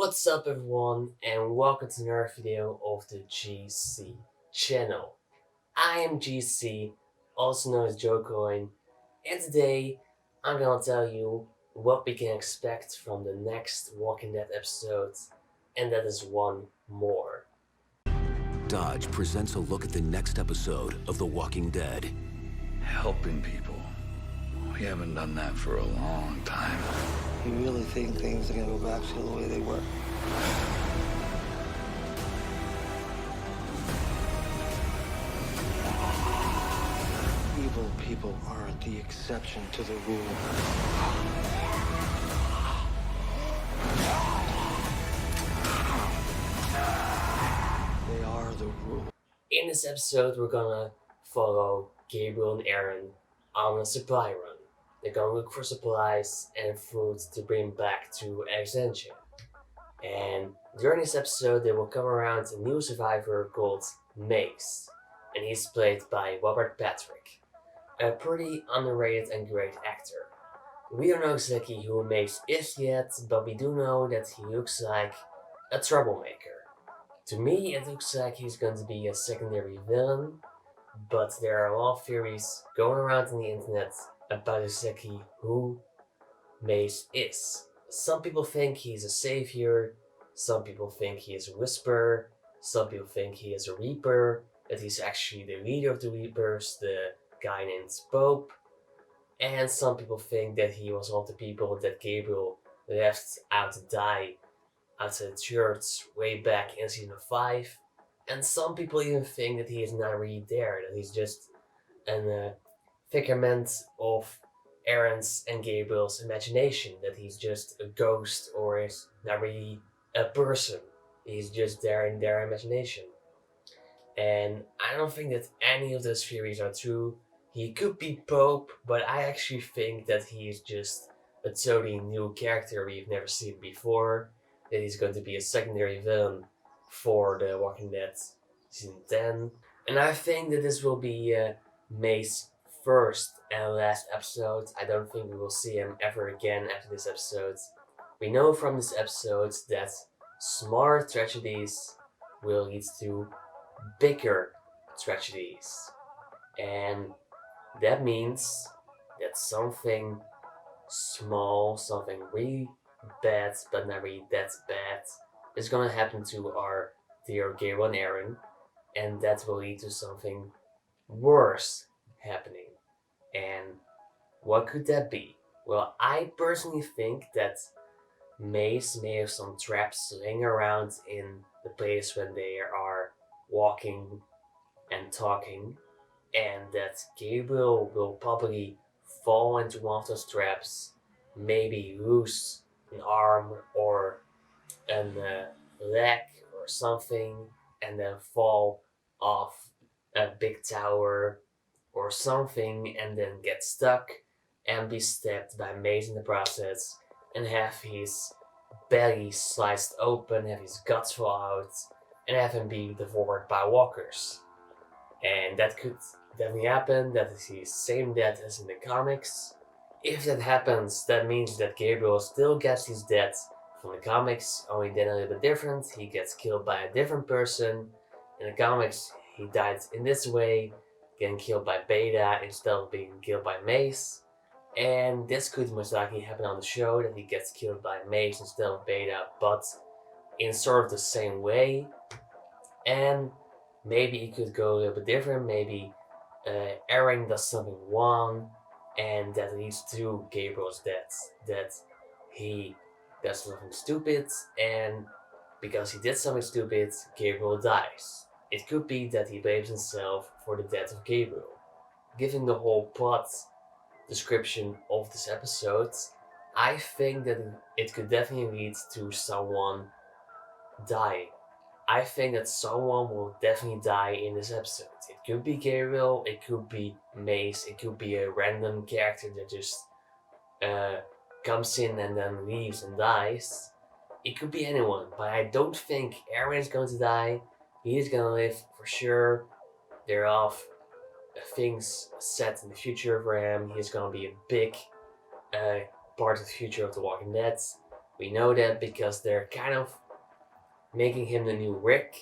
What's up everyone and welcome to another video of the GC channel. I am GC, also known as Joe Coin, and today I'm gonna tell you what we can expect from the next Walking Dead episode, and that is one more. Dodge presents a look at the next episode of The Walking Dead. Helping people. We haven't done that for a long time. You really think things are gonna go back to the way they were? Evil people aren't the exception to the rule. They are the rule. In this episode we're gonna follow Gabriel and Aaron on a supply run. They're gonna look for supplies and food to bring back to Alexandria. And during this episode, they will come around a new survivor called Mace, and he's played by Robert Patrick, a pretty underrated and great actor. We don't know exactly who Mace is yet, but we do know that he looks like a troublemaker. To me, it looks like he's going to be a secondary villain, but there are a lot of theories going around on the internet about exactly who Mace is. Some people think he's a savior, some people think he is a whisperer, some people think he is a reaper, that he's actually the leader of the reapers, the guy named Pope, and some people think that he was one of the people that Gabriel left out to die outside the church way back in season 5, and some people even think that he is not really there, that he's just a figment of Aaron's and Gabriel's imagination, that he's just a ghost or is not really a person. He's just there in their imagination. And I don't think that any of those theories are true. He could be Pope, but I actually think that he is just a totally new character we've never seen before. That he's going to be a secondary villain for The Walking Dead season 10. And I think that this will be May's first and last episode. I don't think we will see him ever again after this episode. We know from this episode that smaller tragedies will lead to bigger tragedies. And that means that something small, something really bad, but not really that bad, is gonna happen to our dear Gabriel and Aaron, and that will lead to something worse happening. And what could that be? Well, I personally think that Mace may have some traps laying around in the place when they are walking and talking, and that Gabriel will probably fall into one of those traps, maybe lose an arm or a leg or something, and then fall off a big tower or something, and then get stuck and be stabbed by Mace in the process, and have his belly sliced open, have his guts fall out, and have him be devoured by walkers. And that could definitely happen. That is the same death as in the comics. If that happens, that means that Gabriel still gets his death from the comics, only then a little bit different. He gets killed by a different person. In the comics, he died in this way, getting killed by Beta instead of being killed by Mace. And this could most likely happen on the show, that he gets killed by Mace instead of Beta, but in sort of the same way. And maybe it could go a little bit different. Maybe Aaron does something wrong, and that leads to Gabriel's death. That he does something stupid, and because he did something stupid, Gabriel dies. It could be that he blames himself for the death of Gabriel. Given the whole plot description of this episode, I think that it could definitely lead to someone dying. I think that someone will definitely die in this episode. It could be Gabriel, it could be Mace, it could be a random character that just comes in and then leaves and dies. It could be anyone, but I don't think Aaron is going to die. He is going to live for sure. There are things set in the future for him. He's going to be a big part of the future of The Walking Dead. We know that because they're kind of making him the new Rick.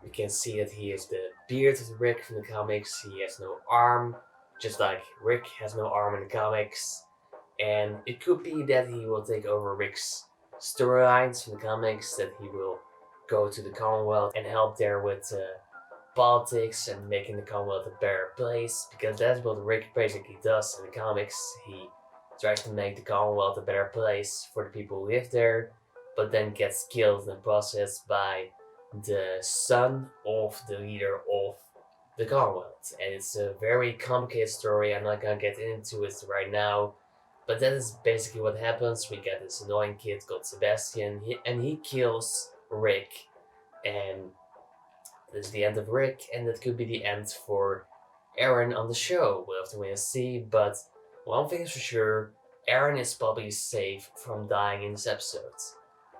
We can see that he is the beard of Rick from the comics. He has no arm, just like Rick has no arm in the comics. And it could be that he will take over Rick's storylines from the comics, that he will go to the Commonwealth and help there with politics and making the Commonwealth a better place, because that's what Rick basically does in the comics. He tries to make the Commonwealth a better place for the people who live there, but then gets killed in the process by the son of the leader of the Commonwealth. And it's a very complicated story. I'm not gonna get into it right now, but that is basically what happens. We get this annoying kid called Sebastian, and he kills Rick, and that's the end of Rick, and that could be the end for Aaron on the show. We'll have to wait and see, but one thing is for sure, Aaron is probably safe from dying in this episode.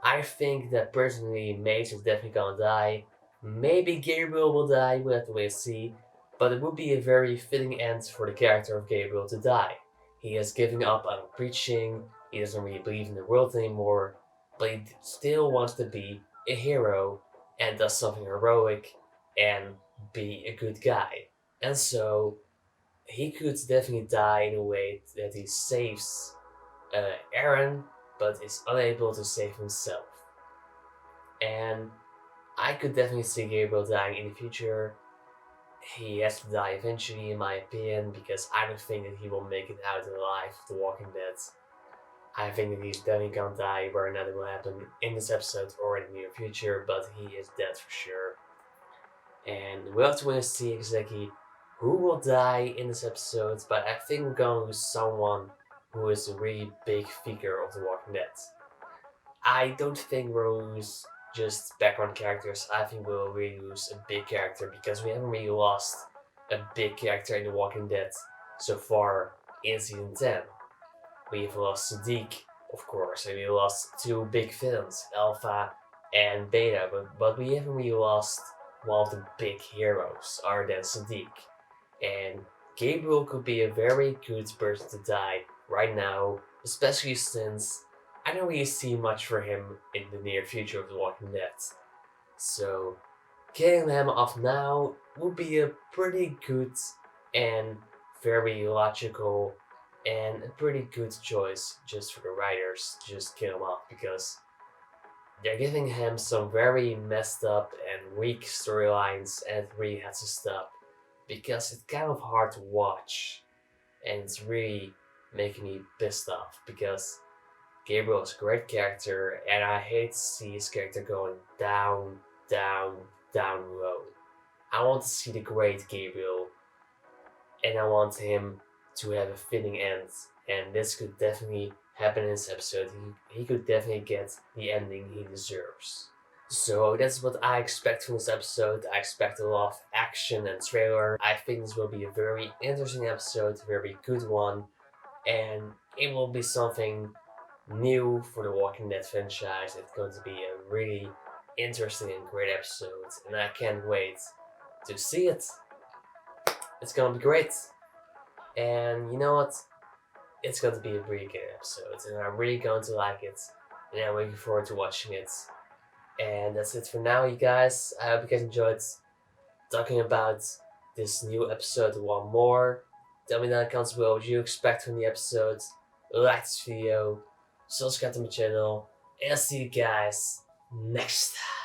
I think that personally Mace is definitely gonna die. Maybe Gabriel will die, we'll have to wait and see, but it would be a very fitting end for the character of Gabriel to die. He is giving up on preaching, he doesn't really believe in the world anymore, but he still wants to be a hero and does something heroic and be a good guy. And so he could definitely die in a way that he saves Aaron, but is unable to save himself. And I could definitely see Gabriel dying in the future. He has to die eventually, in my opinion, because I don't think that he will make it out alive of The Walking Dead. I think that he's definitely gonna die, whether or not it will happen in this episode or in the near future, but he is dead for sure. And we'll have to wait and see exactly who will die in this episode, but I think we're gonna lose someone who is a really big figure of The Walking Dead. I don't think we'll lose just background characters. I think we'll really lose a big character, because we haven't really lost a big character in The Walking Dead so far in season 10. We've lost Sadiq, of course, and we lost two big villains, Alpha and Beta, but we haven't really lost one of the big heroes, other than Sadiq. And Gabriel could be a very good person to die right now, especially since I don't really see much for him in the near future of The Walking Dead. So, killing him off now would be a pretty good and very logical and a pretty good choice just for the writers to just kill him off, because they're giving him some very messed up and weak storylines, and it really has to stop, because it's kind of hard to watch and it's really making me pissed off, because Gabriel is a great character and I hate to see his character going down, down, down low. I want to see the great Gabriel, and I want him to have a fitting end, and this could definitely happen in this episode. He could definitely get the ending he deserves. So that's what I expect from this episode. I expect a lot of action and trailer. I think this will be a very interesting episode, a very good one, and it will be something new for the Walking Dead franchise. It's going to be a really interesting and great episode, and I can't wait to see it. It's gonna be great. And you know what? It's going to be a really good episode, and I'm really going to like it, and I'm looking forward to watching it. And that's it for now, you guys. I hope you guys enjoyed talking about this new episode one more. Tell me down in the comments below what you expect from the episode. Like this video, subscribe to my channel, and I'll see you guys next time.